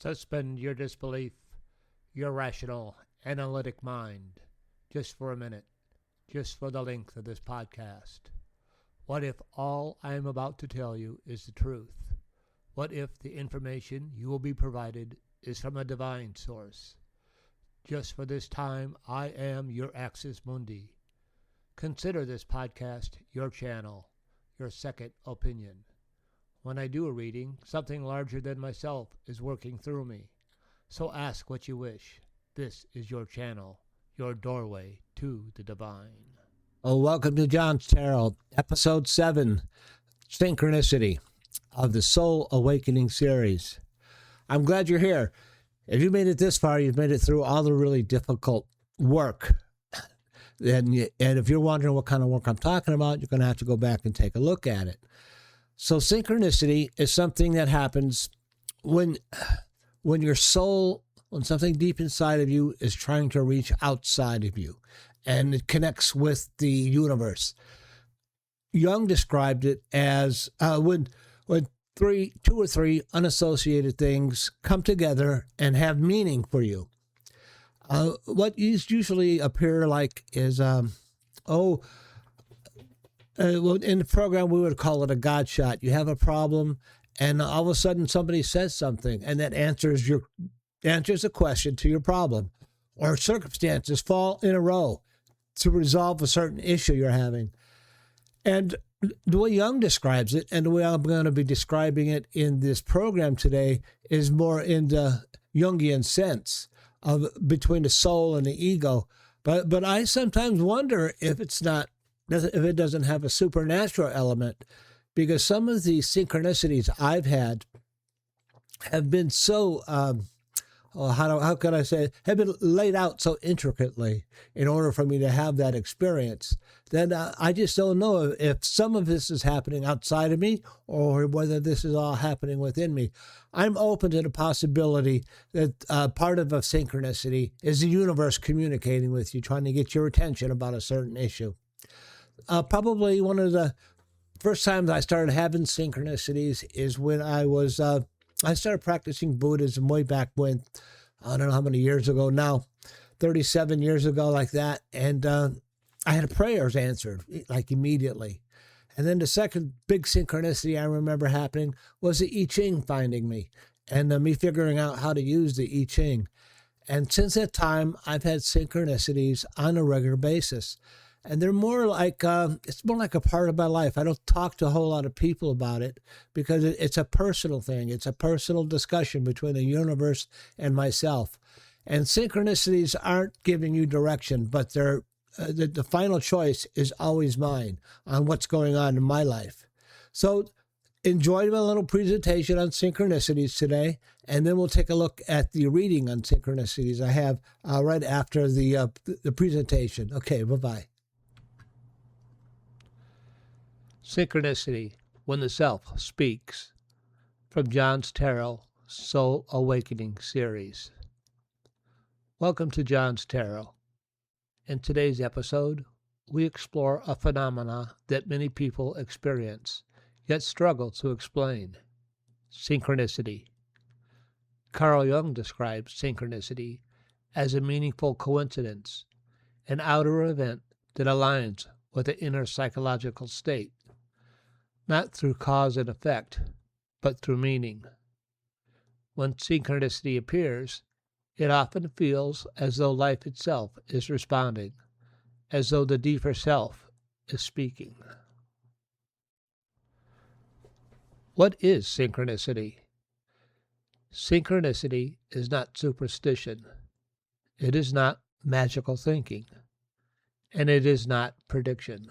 Suspend your disbelief, your rational, analytic mind, just for a minute, just for the length of this podcast. What if all I am about to tell you is the truth? What if the information you will be provided is from a divine source? Just for this time, I am your Axis Mundi. Consider this podcast your channel, your second opinion. When I do a reading, something larger than myself is working through me. So ask what you wish. This is your channel, your doorway to the divine. Oh, welcome to John's Tarot, Episode 7, Synchronicity of the Soul Awakening series. I'm glad you're here. If you made it this far, you've made it through all the really difficult work. And if you're wondering what kind of work I'm talking about, you're going to have to go back and take a look at it. So synchronicity is something that happens when your soul, when something deep inside of you is trying to reach outside of you, and it connects with the universe. Jung described it as when two or three unassociated things come together and have meaning for you. What usually appear like is, well, in the program, we would call it a God shot. You have a problem, and all of a sudden somebody says something, and that answers a question to your problem. Or circumstances fall in a row to resolve a certain issue you're having. And the way Jung describes it, and the way I'm going to be describing it in this program today, is more in the Jungian sense of between the soul and the ego. But I sometimes wonder if it doesn't have a supernatural element, because some of the synchronicities I've had have been so, how can I say, have been laid out so intricately in order for me to have that experience, that I just don't know if some of this is happening outside of me or whether this is all happening within me. I'm open to the possibility that part of a synchronicity is the universe communicating with you, trying to get your attention about a certain issue. Probably one of the first times I started having synchronicities is when I started practicing Buddhism way back when, I don't know how many years ago now, 37 years ago, like that. And I had prayers answered, like immediately. And then the second big synchronicity I remember happening was the I Ching finding me, and me figuring out how to use the I Ching. And since that time, I've had synchronicities on a regular basis. And they're more like, it's more like a part of my life. I don't talk to a whole lot of people about it because it's a personal thing. It's a personal discussion between the universe and myself. And synchronicities aren't giving you direction, but they're the final choice is always mine on what's going on in my life. So enjoy my little presentation on synchronicities today, and then we'll take a look at the reading on synchronicities I have right after the presentation. Okay, bye-bye. Synchronicity, when the self speaks, from John's Tarot Soul Awakening series. Welcome to John's Tarot. In today's episode, we explore a phenomena that many people experience, yet struggle to explain: synchronicity. Carl Jung describes synchronicity as a meaningful coincidence, an outer event that aligns with the inner psychological state, not through cause and effect, but through meaning. When synchronicity appears, it often feels as though life itself is responding, as though the deeper self is speaking. What is synchronicity? Synchronicity is not superstition. It is not magical thinking. And it is not prediction.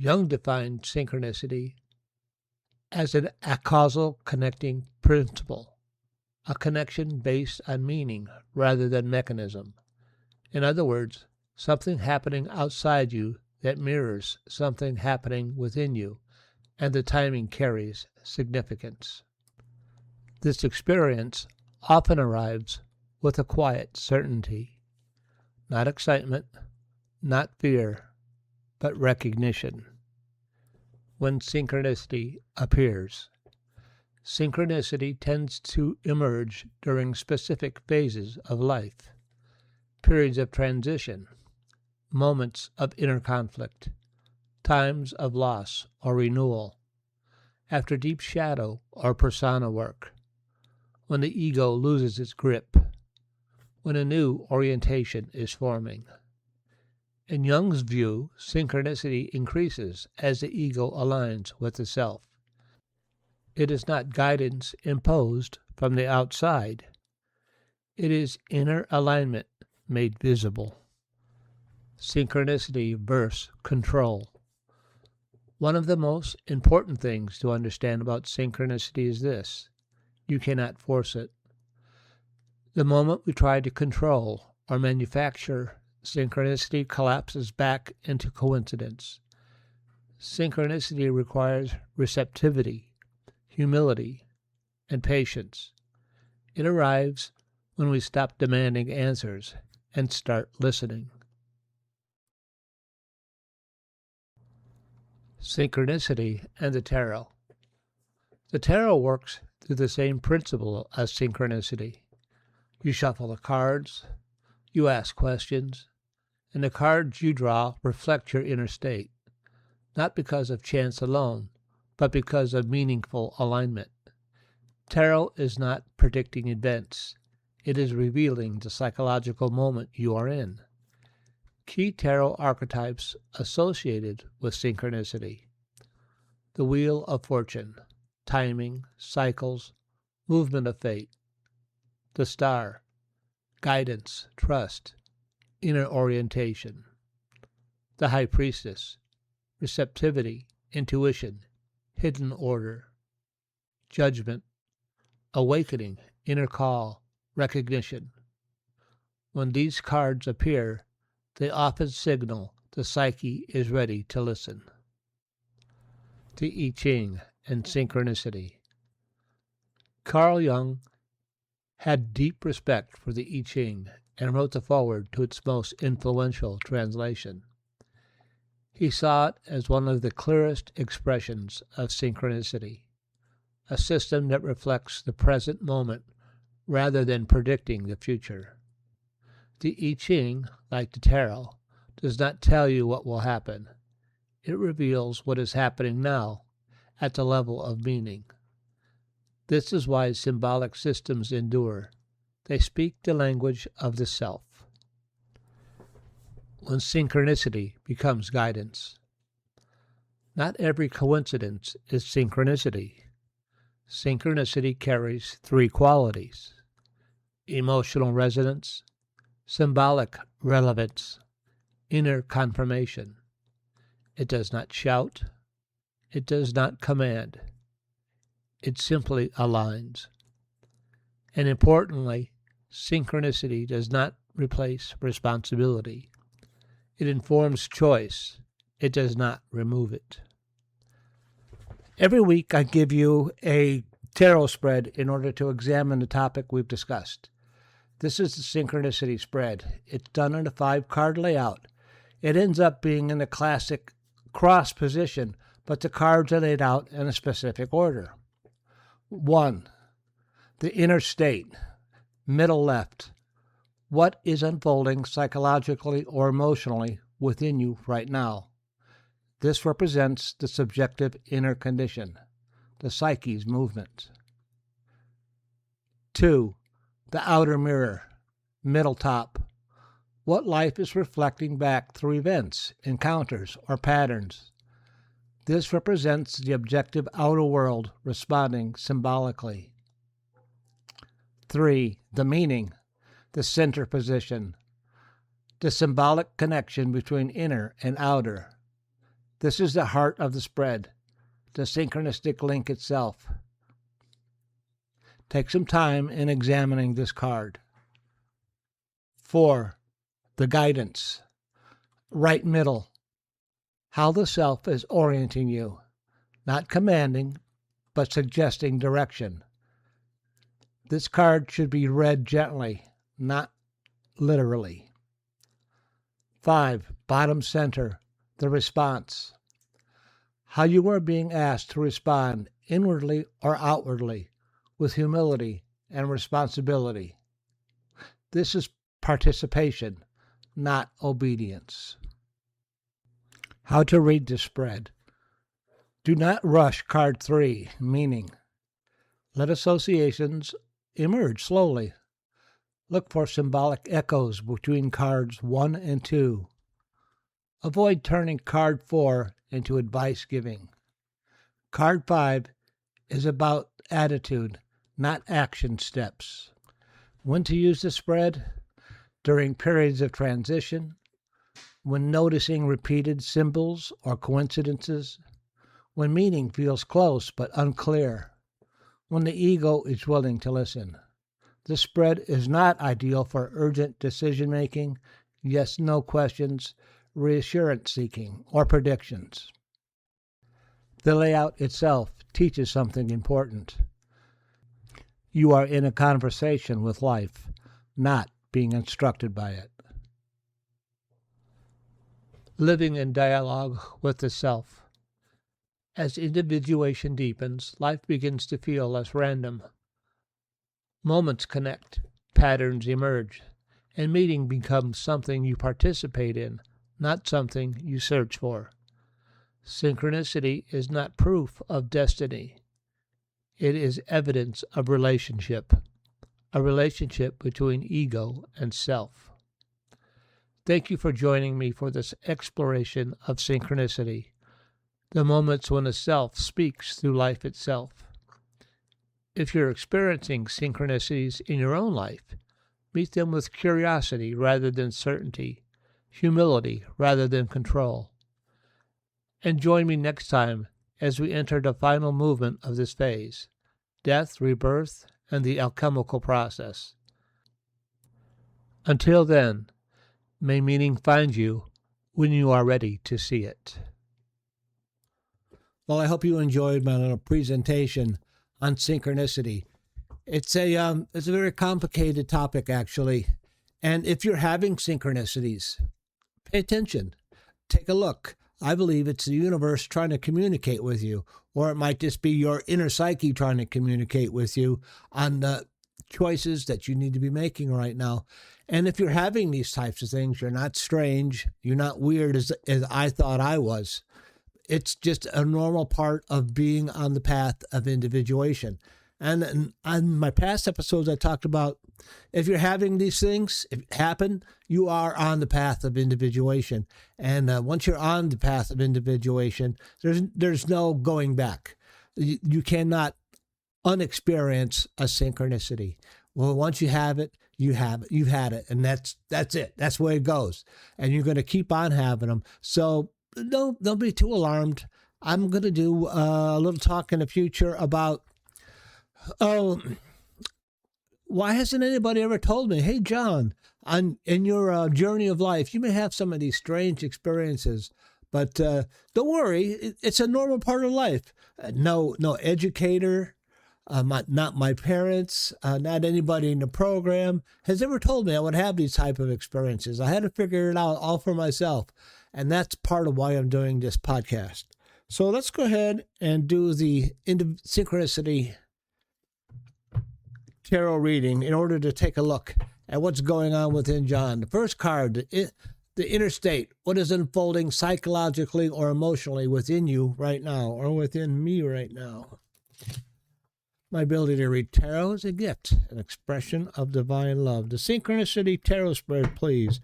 Jung defined synchronicity as a causal connecting principle, a connection based on meaning rather than mechanism. In other words, something happening outside you that mirrors something happening within you, and the timing carries significance. This experience often arrives with a quiet certainty, not excitement, not fear, but recognition. When synchronicity appears, Synchronicity tends to emerge during specific phases of life, periods of transition, moments of inner conflict, times of loss or renewal, after deep shadow or persona work, when the ego loses its grip, when a new orientation is forming. In Jung's view, synchronicity increases as the ego aligns with the self. It is not guidance imposed from the outside. It is inner alignment made visible. Synchronicity versus control. One of the most important things to understand about synchronicity is this: you cannot force it. The moment we try to control or manufacture synchronicity, collapses back into coincidence. Synchronicity requires receptivity, humility, and patience. It arrives when we stop demanding answers and start listening. Synchronicity and the tarot. The tarot works through the same principle as synchronicity. You shuffle the cards, you ask questions, and the cards you draw reflect your inner state, not because of chance alone, but because of meaningful alignment. Tarot is not predicting events. It is revealing the psychological moment you are in. Key tarot archetypes associated with synchronicity: the Wheel of Fortune, timing, cycles, movement of fate; the Star, guidance, trust, inner orientation; the High Priestess, receptivity, intuition, hidden order; Judgment, awakening, inner call, recognition. When these cards appear, they often signal the psyche is ready to listen. The I Ching and synchronicity. Carl Jung had deep respect for the I Ching and wrote the foreword to its most influential translation. He saw it as one of the clearest expressions of synchronicity, a system that reflects the present moment rather than predicting the future. The I Ching, like the tarot, does not tell you what will happen. It reveals what is happening now at the level of meaning. This is why symbolic systems endure. They speak the language of the self. When synchronicity becomes guidance. Not every coincidence is synchronicity. Synchronicity carries three qualities: emotional resonance, symbolic relevance, inner confirmation. It does not shout. It does not command. It simply aligns. And importantly, synchronicity does not replace responsibility. It informs choice. It does not remove it. Every week I give you a tarot spread in order to examine the topic we've discussed. This is the synchronicity spread. It's done in a 5-card layout. It ends up being in the classic cross position, but the cards are laid out in a specific order. 1. The inner state, middle left. What is unfolding psychologically or emotionally within you right now? This represents the subjective inner condition, the psyche's movement. 2. The outer mirror, middle top. What life is reflecting back through events, encounters, or patterns. This represents the objective outer world responding symbolically. 3. The meaning, the center position, the symbolic connection between inner and outer. This is the heart of the spread, the synchronistic link itself. Take some time in examining this card. 4. The guidance, right middle. How the self is orienting you, not commanding, but suggesting direction. This card should be read gently, not literally. 5. Bottom center, the response. How you are being asked to respond inwardly or outwardly, with humility and responsibility. This is participation, not obedience. How to read the spread. Do not rush card 3, meaning. Let associations emerge slowly. Look for symbolic echoes between cards 1 and 2. Avoid turning card 4 into advice giving. Card 5 is about attitude, not action steps. When to use the spread? During periods of transition, when noticing repeated symbols or coincidences, when meaning feels close but unclear, when the ego is willing to listen. The spread is not ideal for urgent decision-making, yes-no questions, reassurance seeking, or predictions. The layout itself teaches something important. You are in a conversation with life, not being instructed by it. Living in dialogue with the self. As individuation deepens, life begins to feel less random. Moments connect, patterns emerge, and meeting becomes something you participate in, not something you search for. Synchronicity is not proof of destiny. It is evidence of relationship, a relationship between ego and self. Thank you for joining me for this exploration of synchronicity, the moments when the self speaks through life itself. If you're experiencing synchronicities in your own life, meet them with curiosity rather than certainty, humility rather than control. And join me next time as we enter the final movement of this phase, death, rebirth, and the alchemical process. Until then, may meaning find you when you are ready to see it. Well, I hope you enjoyed my little presentation on synchronicity. It's a very complicated topic, actually. And if you're having synchronicities, pay attention. Take a look. I believe it's the universe trying to communicate with you, or it might just be your inner psyche trying to communicate with you on the choices that you need to be making right now. And if you're having these types of things, you're not strange, you're not weird as I thought I was. It's just a normal part of being on the path of individuation. And on my past episodes, I talked about if you're having these things happen, you are on the path of individuation. And once you're on the path of individuation, there's no going back. You cannot unexperience a synchronicity. Well, once you have it, you have it. You've had it, and that's it. That's the way it goes. And you're going to keep on having them. So don't be too alarmed. I'm going to do a little talk in the future about, why hasn't anybody ever told me, hey, John, in your journey of life, you may have some of these strange experiences, but don't worry, it's a normal part of life. No educator, not my parents, not anybody in the program has ever told me I would have these type of experiences. I had to figure it out all for myself. And that's part of why I'm doing this podcast. So let's go ahead and do the Synchronicity tarot reading in order to take a look at what's going on within John. The first card, the inner state. What is unfolding psychologically or emotionally within you right now, or within me right now? My ability to read tarot is a gift, an expression of divine love. The Synchronicity tarot spread, please.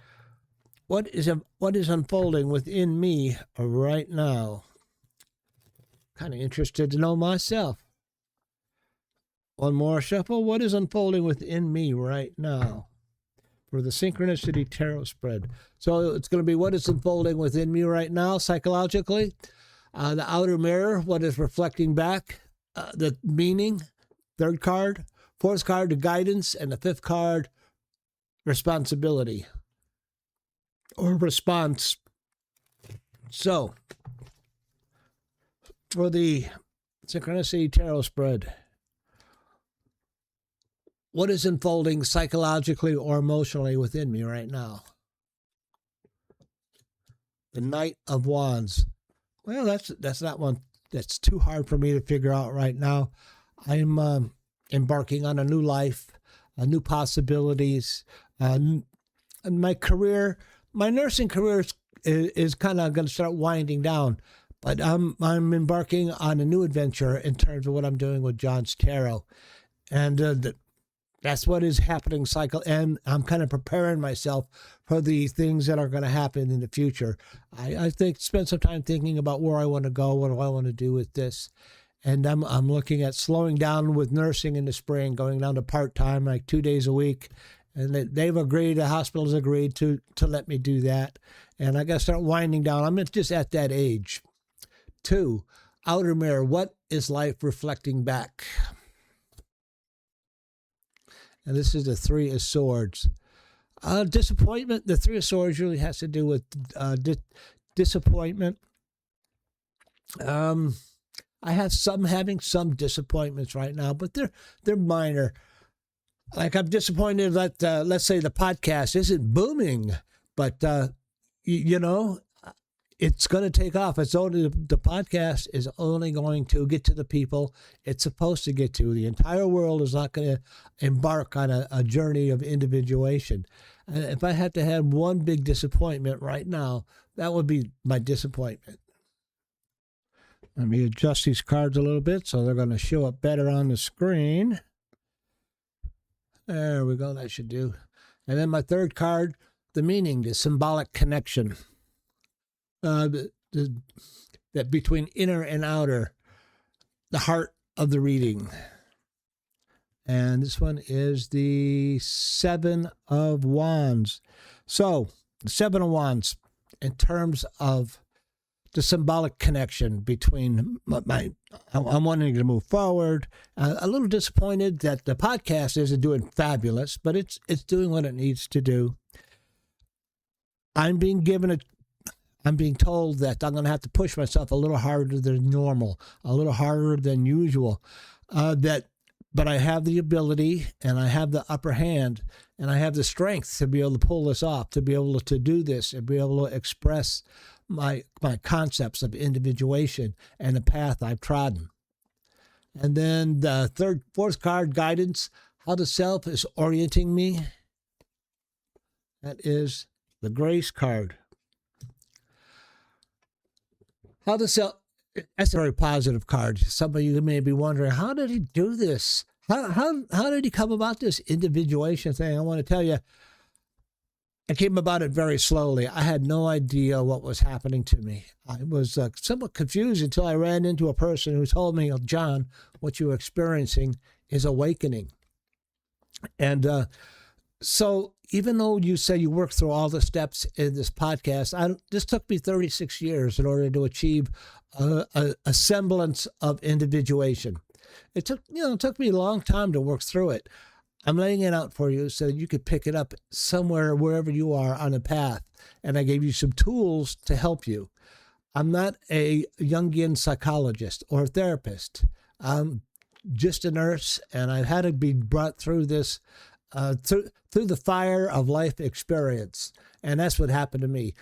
What is unfolding within me right now? Kind of interested to know myself. One more shuffle. What is unfolding within me right now? For the Synchronicity tarot spread. So it's going to be what is unfolding within me right now psychologically. The outer mirror, what is reflecting back. The meaning, third card. Fourth card, the guidance. And the fifth card, responsibility. Or response. So, for the Synchronicity tarot spread, what is unfolding psychologically or emotionally within me right now? The Knight of Wands. Well, that's not one that's too hard for me to figure out right now. I'm embarking on a new life, new possibilities. And my career, my nursing career is kind of going to start winding down. But I'm embarking on a new adventure in terms of what I'm doing with John's Tarot. And that's what is happening cycle. And I'm kind of preparing myself for the things that are going to happen in the future. I think spend some time thinking about where I want to go, what do I want to do with this. And I'm looking at slowing down with nursing in the spring, going down to part-time, like 2 days a week. And they've agreed, the hospital's agreed to let me do that. And I got to start winding down. I'm just at that age. 2, outer mirror. What is life reflecting back? And this is the 3 of Swords. Disappointment. The 3 of Swords really has to do with disappointment. I have having some disappointments right now, but they're minor. Like I'm disappointed that let's say the podcast isn't booming, but you know, it's going to take off. It's only the podcast is only going to get to the people it's supposed to get to. The entire world is not going to embark on a journey of individuation. And if I had to have one big disappointment right now, that would be my disappointment. Let me adjust these cards a little bit so they're going to show up better on the screen. There we go. That should do. And then my third card, the meaning, the symbolic connection. That between inner and outer, the heart of the reading. And this one is the 7 of Wands. So, the 7 of Wands, in terms of the symbolic connection between I'm wanting to move forward. A little disappointed that the podcast isn't doing fabulous, but it's doing what it needs to do. I'm being told that I'm going to have to push myself a little harder than normal, a little harder than usual. But I have the ability and I have the upper hand and I have the strength to be able to pull this off, to be able to do this and be able to express my concepts of individuation and the path I've trodden. And then the fourth card, guidance, how the self is orienting me. That is the Grace card. How the self, that's a very positive card. Some of you may be wondering, how did he do this? How did he come about this individuation thing? I want to tell you, I came about it very slowly. I had no idea what was happening to me. I was somewhat confused until I ran into a person who told me, John, what you're experiencing is awakening. And so even though you say you worked through all the steps in this podcast, this took me 36 years in order to achieve a semblance of individuation. It took me a long time to work through it. I'm laying it out for you so that you could pick it up somewhere, wherever you are on the path. And I gave you some tools to help you. I'm not a Jungian psychologist or a therapist. I'm just a nurse, and I've had to be brought through this, through the fire of life experience. And that's what happened to me.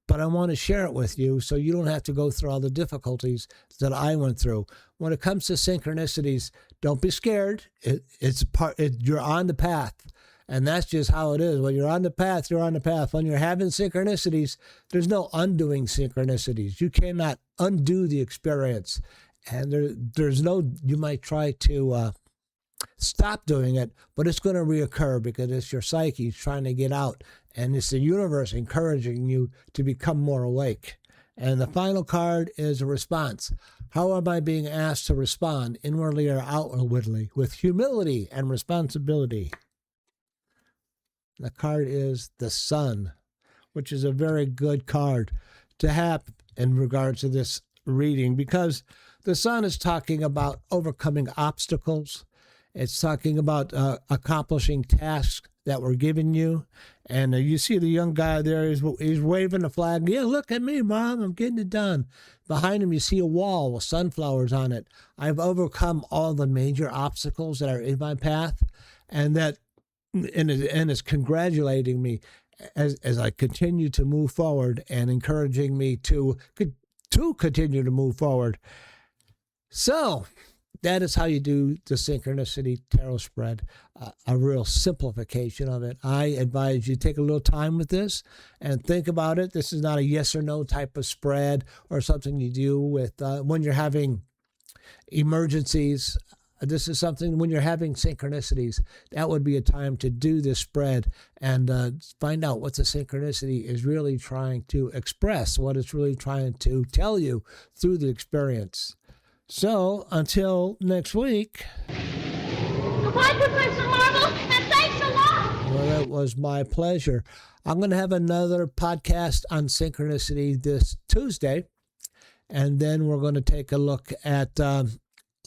But I want to share it with you so you don't have to go through all the difficulties that I went through. When it comes to synchronicities, don't be scared. You're on the path. And that's just how it is. When you're on the path, you're on the path. When you're having synchronicities, there's no undoing synchronicities. You cannot undo the experience. And there's no, you might try to stop doing it, but it's going to reoccur because it's your psyche trying to get out. And it's the universe encouraging you to become more awake. And the final card is a response. How am I being asked to respond, inwardly or outwardly, with humility and responsibility? The card is the Sun, which is a very good card to have in regards to this reading, because the Sun is talking about overcoming obstacles. It's talking about accomplishing tasks that were given you. And you see the young guy there, he's waving the flag. Yeah, look at me, Mom, I'm getting it done. Behind him, you see a wall with sunflowers on it. I've overcome all the major obstacles that are in my path, and it's congratulating me as I continue to move forward and encouraging me to continue to move forward. So that is how you do the Synchronicity Tarot spread, a real simplification of it. I advise you take a little time with this and think about it. This is not a yes or no type of spread or something you do with when you're having emergencies. This is something when you're having synchronicities, that would be a time to do this spread and find out what the synchronicity is really trying to express, what it's really trying to tell you through the experience. So, until next week. Goodbye, Professor Marvel, and thanks a lot. Well, it was my pleasure. I'm going to have another podcast on synchronicity this Tuesday, and then we're going to take a look at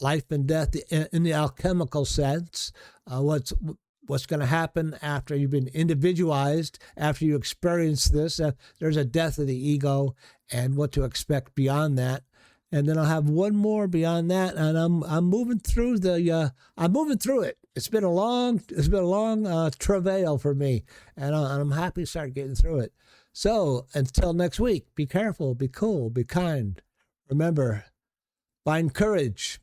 life and death in the alchemical sense, what's going to happen after you've been individualized, after you experience this. There's a death of the ego and what to expect beyond that. And then I'll have one more beyond that, and I'm moving through it. It's been a long travail for me, and I'm happy to start getting through it. So until next week, be careful, be cool, be kind. Remember, find courage,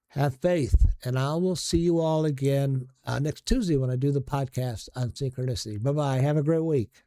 have faith, and I will see you all again next Tuesday when I do the podcast on synchronicity. Bye bye. Have a great week.